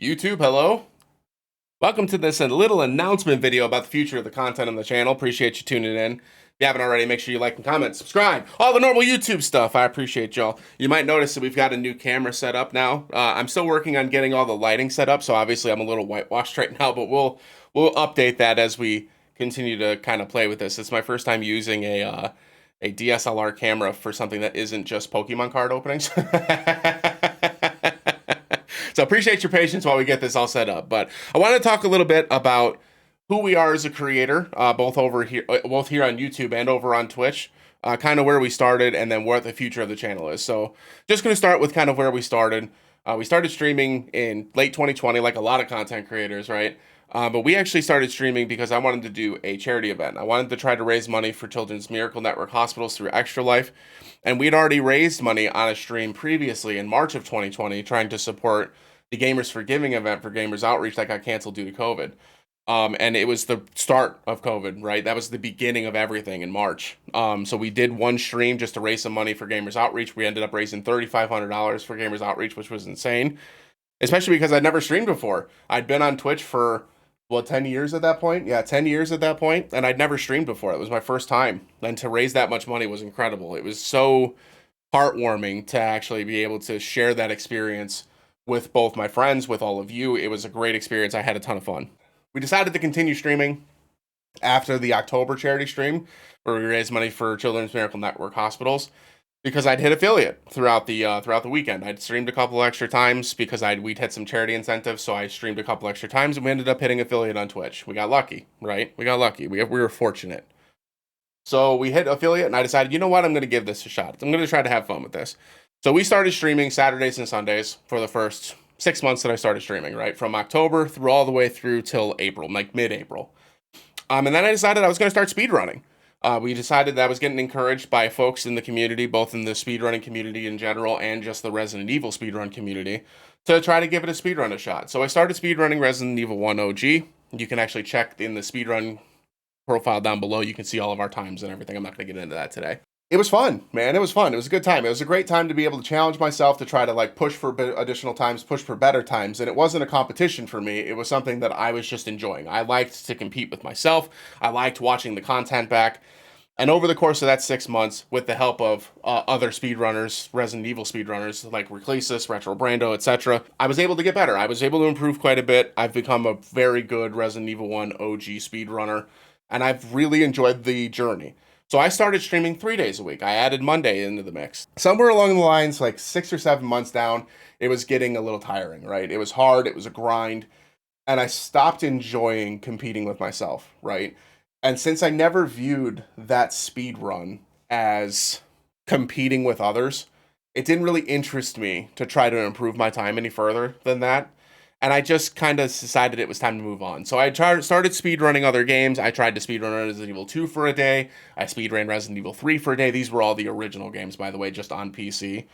YouTube, hello. Welcome to this little announcement video about the future of the content on the channel. Appreciate you tuning in. If you haven't already, make sure you like and comment, subscribe, all the normal YouTube stuff. I appreciate y'all. You might notice that we've got a new camera set up now. I'm still working on getting all the lighting set up, so obviously I'm a little whitewashed right now, but we'll update that as we continue to kind of play with this. It's my first time using a DSLR camera for something that isn't just Pokemon card openings. So appreciate your patience while we get this all set up. But I want to talk a little bit about who we are as a creator, both here on YouTube and over on Twitch, kind of where we started and then what the future of the channel is. So just going to start with kind of where we started. We started streaming in late 2020, like a lot of content creators, right? But we actually started streaming because I wanted to do a charity event. I wanted to try to raise money for Children's Miracle Network hospitals through Extra Life. And we'd already raised money on a stream previously in March of 2020, trying to support the Gamers for Giving event for Gamers Outreach that got canceled due to COVID. And it was the start of COVID, right? That was the beginning of everything in March. So we did one stream just to raise some money for Gamers Outreach. We ended up raising $3,500 for Gamers Outreach, which was insane, especially because I'd never streamed before. I'd been on Twitch for 10 years at that point? Yeah, 10 years at that point, and I'd never streamed before. It was my first time, and to raise that much money was incredible. It was so heartwarming to actually be able to share that experience with both my friends, with all of you. It was a great experience. I had a ton of fun. We decided to continue streaming after the October charity stream, where we raised money for Children's Miracle Network hospitals, because I'd hit affiliate throughout the weekend. I'd streamed a couple extra times because we'd hit some charity incentives, so I streamed a couple extra times, and we ended up hitting affiliate on Twitch. We got lucky, right? We got lucky. We were fortunate. So we hit affiliate, and I decided, you know what? I'm going to give this a shot. I'm going to try to have fun with this. So we started streaming Saturdays and Sundays for the first 6 months that I started streaming, right? From October through all the way through till April, like mid-April. And then I decided I was going to start speedrunning. We decided that I was getting encouraged by folks in the community, both in the speedrunning community in general and just the Resident Evil speedrun community, to try to give it a speedrun a shot. So I started speedrunning Resident Evil 1 OG. You can actually check in the speedrun profile down below. You can see all of our times and everything. I'm not going to get into that today. It was fun, man. It was fun. It was a good time. It was a great time to be able to challenge myself to try to push for additional times, push for better times. And it wasn't a competition for me. It was something that I was just enjoying. I liked to compete with myself. I liked watching the content back. And over the course of that 6 months, with the help of other speedrunners, Resident Evil speedrunners like Reclesis, Retro Brando, etc., I was able to get better. I was able to improve quite a bit. I've become a very good Resident Evil 1 OG speedrunner, and I've really enjoyed the journey. So I started streaming 3 days a week. I added Monday into the mix. Somewhere along the lines, like 6 or 7 months down, it was getting a little tiring, right? It was hard, it was a grind, and I stopped enjoying competing with myself, right? And since I never viewed that speed run as competing with others, it didn't really interest me to try to improve my time any further than that. And I just kind of decided it was time to move on. So I started speedrunning other games. I tried to speedrun Resident Evil 2 for a day. I speedran Resident Evil 3 for a day. These were all the original games, by the way, just on PC.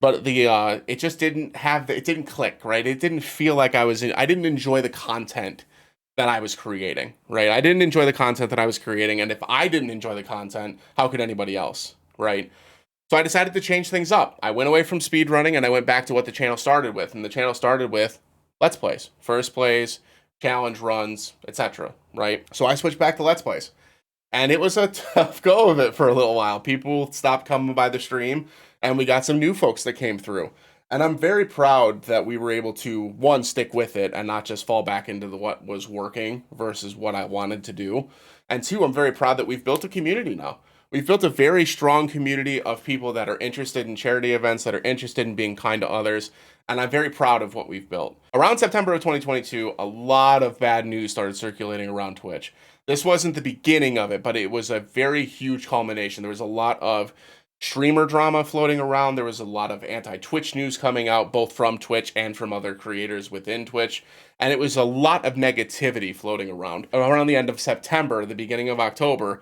But it just didn't it didn't click, right? It didn't feel like I didn't enjoy the content that I was creating, right? I didn't enjoy the content that I was creating, and if I didn't enjoy the content, how could anybody else, right? So I decided to change things up. I went away from speedrunning, and I went back to what the channel started with, and the channel started with Let's Plays, first plays, challenge runs, etc., right? So I switched back to Let's Plays, and it was a tough go of it for a little while. People stopped coming by the stream, and we got some new folks that came through. And I'm very proud that we were able to, one, stick with it and not just fall back into what was working versus what I wanted to do. And two, I'm very proud that we've built a community now. We've built a very strong community of people that are interested in charity events, that are interested in being kind to others. And I'm very proud of what we've built. Around September of 2022, a lot of bad news started circulating around Twitch. This wasn't the beginning of it, but it was a very huge culmination. There was a lot of streamer drama floating around. There was a lot of anti-Twitch news coming out, both from Twitch and from other creators within Twitch. And it was a lot of negativity floating around. Around the end of September, the beginning of October,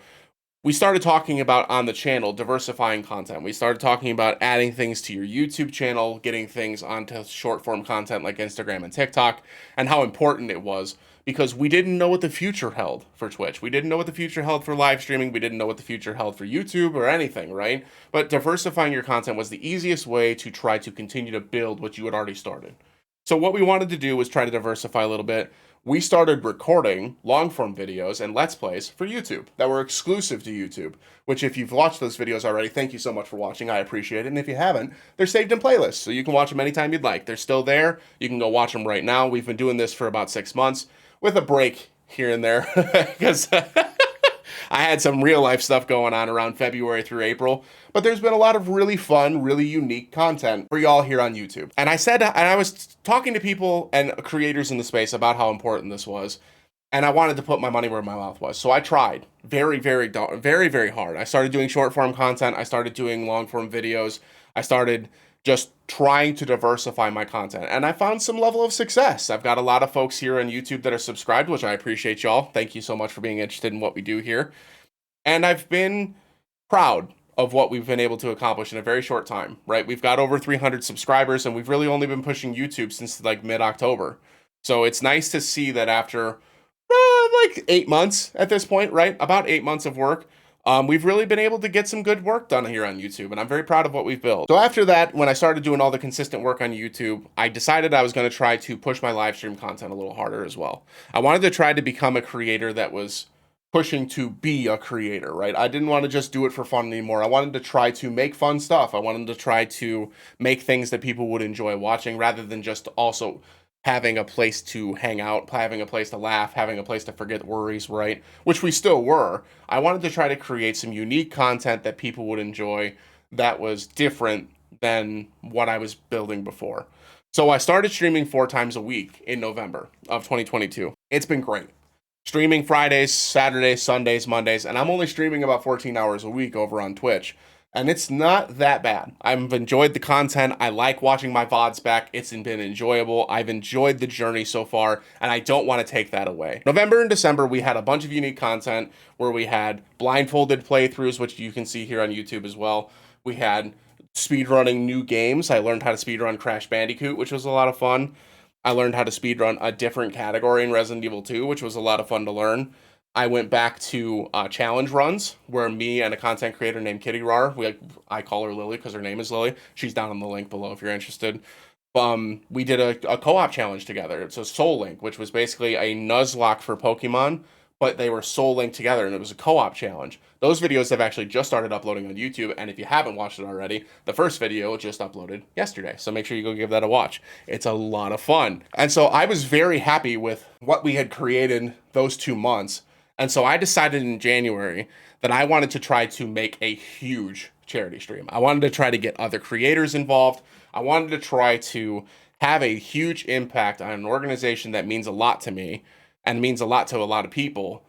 we started talking about on the channel diversifying content. We started talking about adding things to your YouTube channel, getting things onto short form content like Instagram and TikTok, and how important it was because we didn't know what the future held for Twitch. We didn't know what the future held for live streaming. We didn't know what the future held for YouTube or anything, right? But diversifying your content was the easiest way to try to continue to build what you had already started. So what we wanted to do was try to diversify a little bit. We started recording long form videos and Let's Plays for YouTube that were exclusive to YouTube, which if you've watched those videos already, thank you so much for watching. I appreciate it. And if you haven't, they're saved in playlists, so you can watch them anytime you'd like. They're still there. You can go watch them right now. We've been doing this for about 6 months with a break here and there because I had some real life stuff going on around February through April, but there's been a lot of really fun, really unique content for y'all here on YouTube. And I was talking to people and creators in the space about how important this was, and I wanted to put my money where my mouth was. So I tried very, very, very, very hard. I started doing short form content. I started doing long form videos. I started just trying to diversify my content. And I found some level of success. I've got a lot of folks here on YouTube that are subscribed, which I appreciate y'all. Thank you so much for being interested in what we do here. And I've been proud of what we've been able to accomplish in a very short time, right? We've got over 300 subscribers, and we've really only been pushing YouTube since like mid-October. So it's nice to see that after like 8 months at this point, right? About 8 months of work, we've really been able to get some good work done here on YouTube, and I'm very proud of what we've built. So after that, when I started doing all the consistent work on YouTube, I decided I was going to try to push my live stream content a little harder as well. I wanted to try to become a creator that was pushing to be a creator, right? I didn't want to just do it for fun anymore. I wanted to try to make fun stuff. I wanted to try to make things that people would enjoy watching rather than just also having a place to hang out, having a place to laugh, having a place to forget worries, right? Which we still were. I wanted to try to create some unique content that people would enjoy that was different than what I was building before. So I started streaming 4 times a week in November of 2022. It's been great. Streaming Fridays, Saturdays, Sundays, Mondays, and I'm only streaming about 14 hours a week over on Twitch. And it's not that bad. I've enjoyed the content. I like watching my VODs back. It's been enjoyable. I've enjoyed the journey so far, and I don't want to take that away. November and December, we had a bunch of unique content where we had blindfolded playthroughs, which you can see here on YouTube as well. We had speedrunning new games. I learned how to speedrun Crash Bandicoot, which was a lot of fun. I learned how to speedrun a different category in Resident Evil 2, which was a lot of fun to learn. I went back to challenge runs where me and a content creator named Kitty Rar, I call her Lily because her name is Lily. She's down in the link below if you're interested. We did a co-op challenge together. It's a Soul Link, which was basically a Nuzlocke for Pokemon, but they were Soul Linked together, and it was a co-op challenge. Those videos have actually just started uploading on YouTube, and if you haven't watched it already, the first video just uploaded yesterday, so make sure you go give that a watch. It's a lot of fun. And so I was very happy with what we had created those 2 months, and so I decided in January that I wanted to try to make a huge charity stream. I wanted to try to get other creators involved. I wanted to try to have a huge impact on an organization that means a lot to me and means a lot to a lot of people,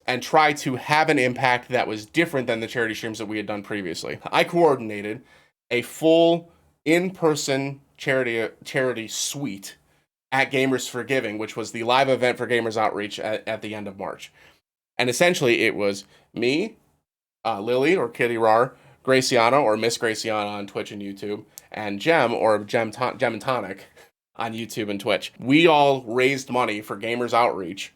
and try to have an impact that was different than the charity streams that we had done previously. I coordinated a full in-person charity suite at Gamers for Giving, which was the live event for Gamers Outreach at the end of March. And essentially it was me, Lily or Kitty Rar, Graciana or Miss Graciana on Twitch and YouTube, and Gem or Gem and Tonic on YouTube and Twitch. We all raised money for Gamers Outreach,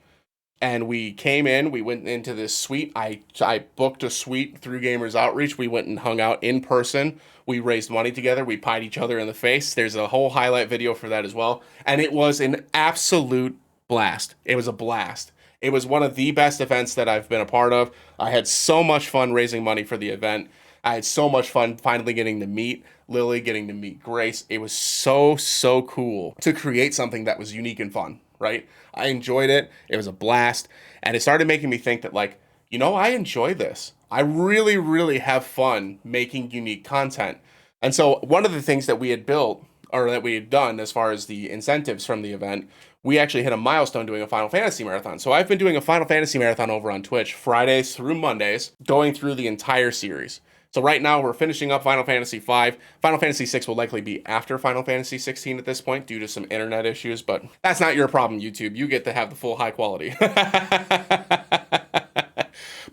and we came in, we went into this suite. I booked a suite through Gamers Outreach. We went and hung out in person. We raised money together. We pied each other in the face. There's a whole highlight video for that as well. And it was an absolute blast. It was a blast. It was one of the best events that I've been a part of. I had so much fun raising money for the event. I had so much fun finally getting to meet Lily, getting to meet Grace. It was so cool to create something that was unique and fun, right? I enjoyed it. It was a blast. And it started making me think that, like, you know, I enjoy this. I really have fun making unique content. And so one of the things that we had built, or that we had done as far as the incentives from the event, we actually hit a milestone doing a Final Fantasy marathon. So I've been doing a Final Fantasy marathon over on Twitch Fridays through Mondays, going through the entire series. So right now we're finishing up Final Fantasy V. Final Fantasy VI will likely be after Final Fantasy 16 at this point due to some internet issues, but that's not your problem, YouTube. You get to have the full high quality. But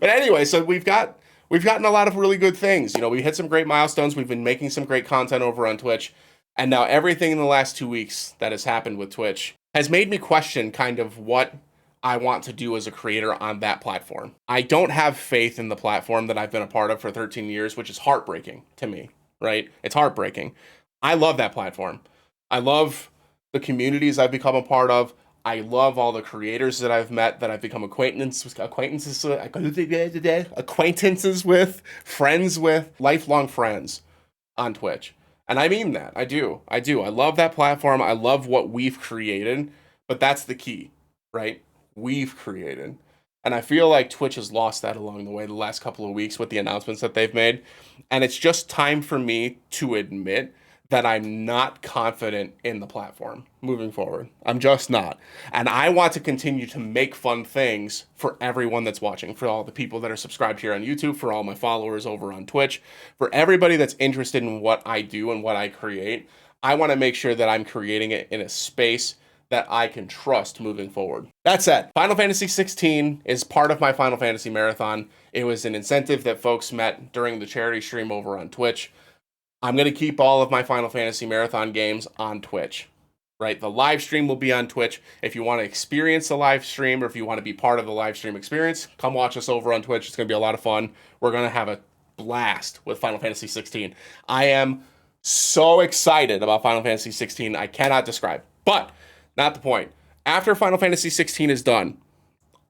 anyway, so we've gotten a lot of really good things. You know, we hit some great milestones. We've been making some great content over on Twitch. And now everything in the last 2 weeks that has happened with Twitch has made me question kind of what I want to do as a creator on that platform. I don't have faith in the platform that I've been a part of for 13 years, which is heartbreaking to me, right? It's heartbreaking. I love that platform. I love the communities I've become a part of. I love all the creators that I've met, that I've become acquaintances with, friends with, lifelong friends on Twitch. And I mean that. I do. I do. I love that platform. I love what we've created, but that's the key, right? We've created. And I feel like Twitch has lost that along the way the last couple of weeks with the announcements that they've made. And it's just time for me to admit that I'm not confident in the platform moving forward. I'm just not. And I want to continue to make fun things for everyone that's watching, for all the people that are subscribed here on YouTube, for all my followers over on Twitch, for everybody that's interested in what I do and what I create. I want to make sure that I'm creating it in a space that I can trust moving forward. That said, Final Fantasy 16 is part of my Final Fantasy Marathon. It was an incentive that folks met during the charity stream over on Twitch. I'm going to keep all of my Final Fantasy Marathon games on Twitch, right? The live stream will be on Twitch. If you want to experience the live stream, or if you want to be part of the live stream experience, come watch us over on Twitch. It's going to be a lot of fun. We're going to have a blast with Final Fantasy 16. I am so excited about Final Fantasy 16. I cannot describe, but not the point. After Final Fantasy 16 is done,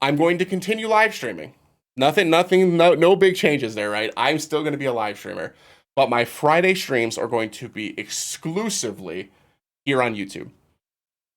I'm going to continue live streaming. No big changes there, right? I'm still going to be a live streamer. But my Friday streams are going to be exclusively here on YouTube.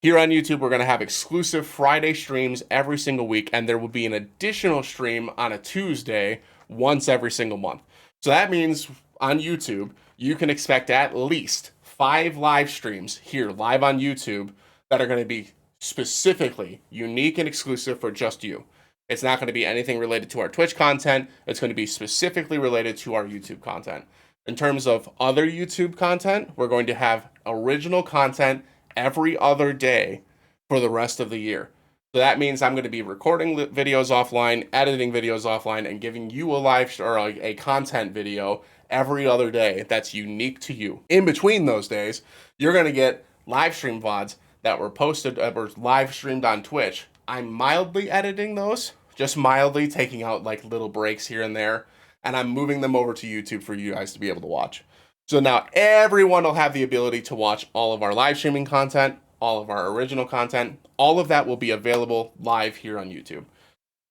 Here on YouTube, we're going to have exclusive Friday streams every single week, and there will be an additional stream on a Tuesday once every single month. So that means on YouTube, you can expect at least 5 live streams here live on YouTube that are going to be specifically unique and exclusive for just you. It's not going to be anything related to our Twitch content. It's going to be specifically related to our YouTube content. In terms of other YouTube content, we're going to have original content every other day for the rest of the year. So that means I'm going to be recording videos offline, editing videos offline, and giving you a content video every other day that's unique to you. In between those days, you're going to get live stream VODs that were posted or live streamed on Twitch. I'm mildly editing those, just mildly taking out like little breaks here and there, and I'm moving them over to YouTube for you guys to be able to watch. So now everyone will have the ability to watch all of our live streaming content, all of our original content. All of that will be available live here on YouTube.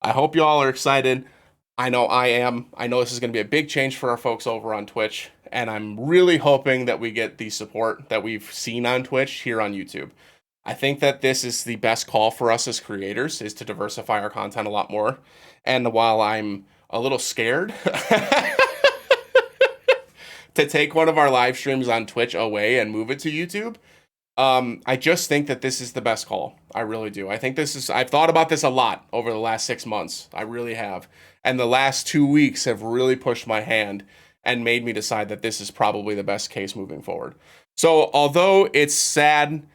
I hope you all are excited. I know I am. I know this is going to be a big change for our folks over on Twitch, and I'm really hoping that we get the support that we've seen on Twitch here on YouTube. I think that this is the best call for us as creators, is to diversify our content a lot more. And while I'm a little scared to take one of our live streams on Twitch away and move it to YouTube, I just think that this is the best call. I really do. I think I've thought about this a lot over the last 6 months. I really have. And the last 2 weeks have really pushed my hand and made me decide that this is probably the best case moving forward. So although it's sad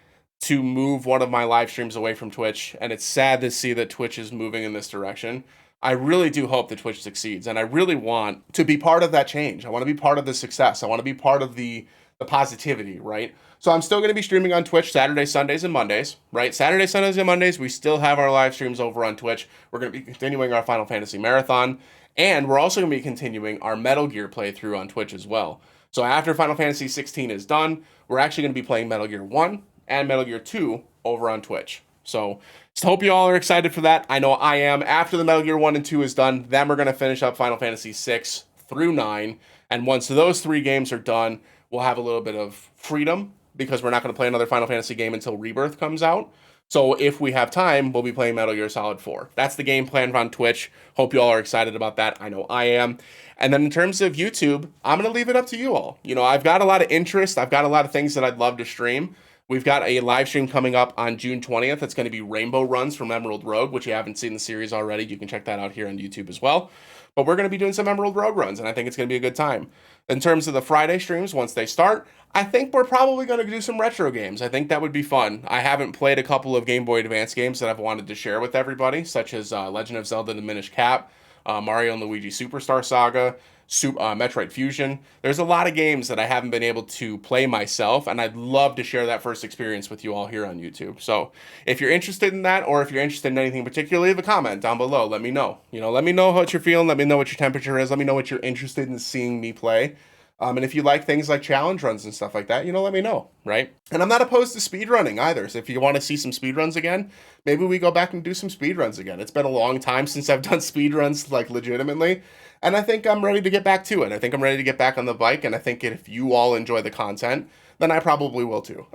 to move one of my live streams away from Twitch, and it's sad to see that Twitch is moving in this direction, I really do hope that Twitch succeeds, and I really want to be part of that change. I want to be part of the success. I want to be part of the positivity, right? So I'm still going to be streaming on Twitch Saturdays, Sundays, and Mondays, right? Saturdays, Sundays, and Mondays, we still have our live streams over on Twitch. We're going to be continuing our Final Fantasy Marathon, and we're also going to be continuing our Metal Gear playthrough on Twitch as well. So after Final Fantasy 16 is done, we're actually going to be playing Metal Gear 1 and Metal Gear 2 over on Twitch. So just hope you all are excited for that. I know I am. After the Metal Gear 1 and 2 is done, then we're going to finish up Final Fantasy 6 through 9. And once those 3 games are done, we'll have a little bit of freedom, because we're not going to play another Final Fantasy game until Rebirth comes out. So if we have time, we'll be playing Metal Gear Solid 4. That's the game plan on Twitch. Hope you all are excited about that. I know I am. And then in terms of YouTube, I'm going to leave it up to you all. You know, I've got a lot of interest. I've got a lot of things that I'd love to stream. We've got a live stream coming up on June 20th. It's going to be Rainbow Runs from Emerald Road, which you haven't seen the series already. You can check that out here on YouTube as well. But we're going to be doing some Emerald Road runs, and I think it's going to be a good time. In terms of the Friday streams, once they start, I think we're probably going to do some retro games. I think that would be fun. I haven't played a couple of Game Boy Advance games that I've wanted to share with everybody, such as Legend of Zelda: The Minish Cap, Mario and Luigi Superstar Saga, Metroid Fusion. There's a lot of games that I haven't been able to play myself, and I'd love to share that first experience with you all here on YouTube. So if you're interested in that, or if you're interested in anything particular, leave a comment down below. Let me know. You know, let me know what you're feeling. Let me know what your temperature is. Let me know what you're interested in seeing me play. And if you like things like challenge runs and stuff like that, let me know, right? And I'm not opposed to speed running either. So if you want to see some speed runs again, maybe we go back and do some speed runs again. It's been a long time since I've done speed runs like legitimately. And I think I'm ready to get back to it. I think I'm ready to get back on the bike. And I think if you all enjoy the content, then I probably will too.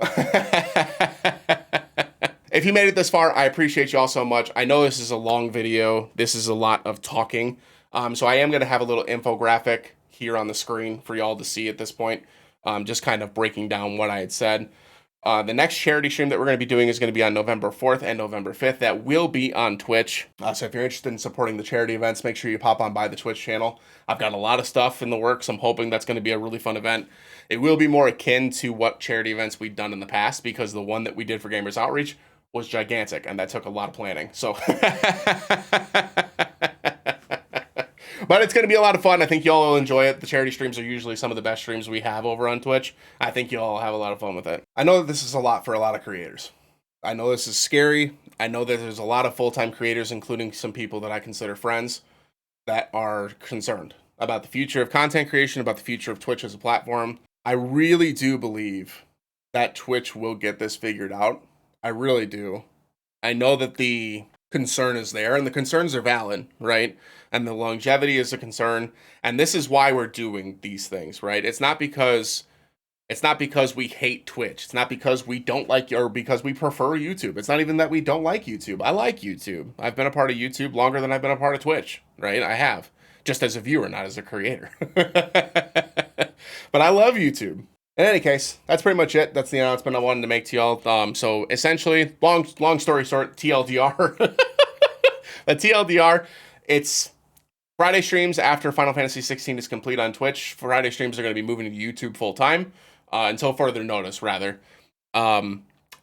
If you made it this far, I appreciate you all so much. I know this is a long video. This is a lot of talking. So I am going to have a little infographic here on the screen for y'all to see at this point. Just kind of breaking down what I had said. The next charity stream that we're going to be doing is going to be on November 4th and November 5th. That will be on Twitch. So if you're interested in supporting the charity events, make sure you pop on by the Twitch channel. I've got a lot of stuff in the works. I'm hoping that's going to be a really fun event. It will be more akin to what charity events we've done in the past, because the one that we did for Gamers Outreach was gigantic, and that took a lot of planning. So, but it's going to be a lot of fun. I think y'all will enjoy it. The charity streams are usually some of the best streams we have over on Twitch. I think y'all have a lot of fun with it. I know that this is a lot for a lot of creators. I know this is scary. I know that there's a lot of full-time creators, including some people that I consider friends, that are concerned about the future of content creation, about the future of Twitch as a platform. I really do believe that Twitch will get this figured out. I really do. I know that the concern is there, and the concerns are valid, right? And the longevity is a concern, and this is why we're doing these things, right? It's not because we hate Twitch. It's not because we don't like, or because we prefer YouTube. It's not even that we don't like YouTube. I like YouTube. I've been a part of YouTube longer than I've been a part of Twitch, right? I have, just as a viewer, not as a creator. But I love YouTube. In any case, that's pretty much it. That's the announcement I wanted to make to y'all. So essentially, long story short, TLDR. The TLDR, it's Friday streams after Final Fantasy 16 is complete on Twitch. Friday streams are going to be moving to YouTube full time, until further notice, rather.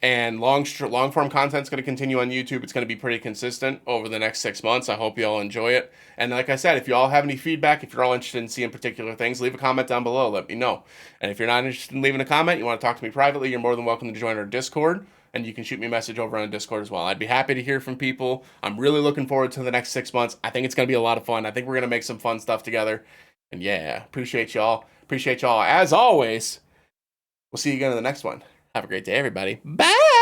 And long form content is going to continue on YouTube. It's going to be pretty consistent over the next 6 months. I hope you all enjoy it. And like I said, if you all have any feedback, if you're all interested in seeing particular things, leave a comment down below. Let me know. And if you're not interested in leaving a comment, you want to talk to me privately, you're more than welcome to join our Discord. And you can shoot me a message over on Discord as well. I'd be happy to hear from people. I'm really looking forward to the next 6 months. I think it's going to be a lot of fun. I think we're going to make some fun stuff together. And yeah, appreciate y'all. Appreciate y'all. As always, we'll see you again in the next one. Have a great day, everybody. Bye!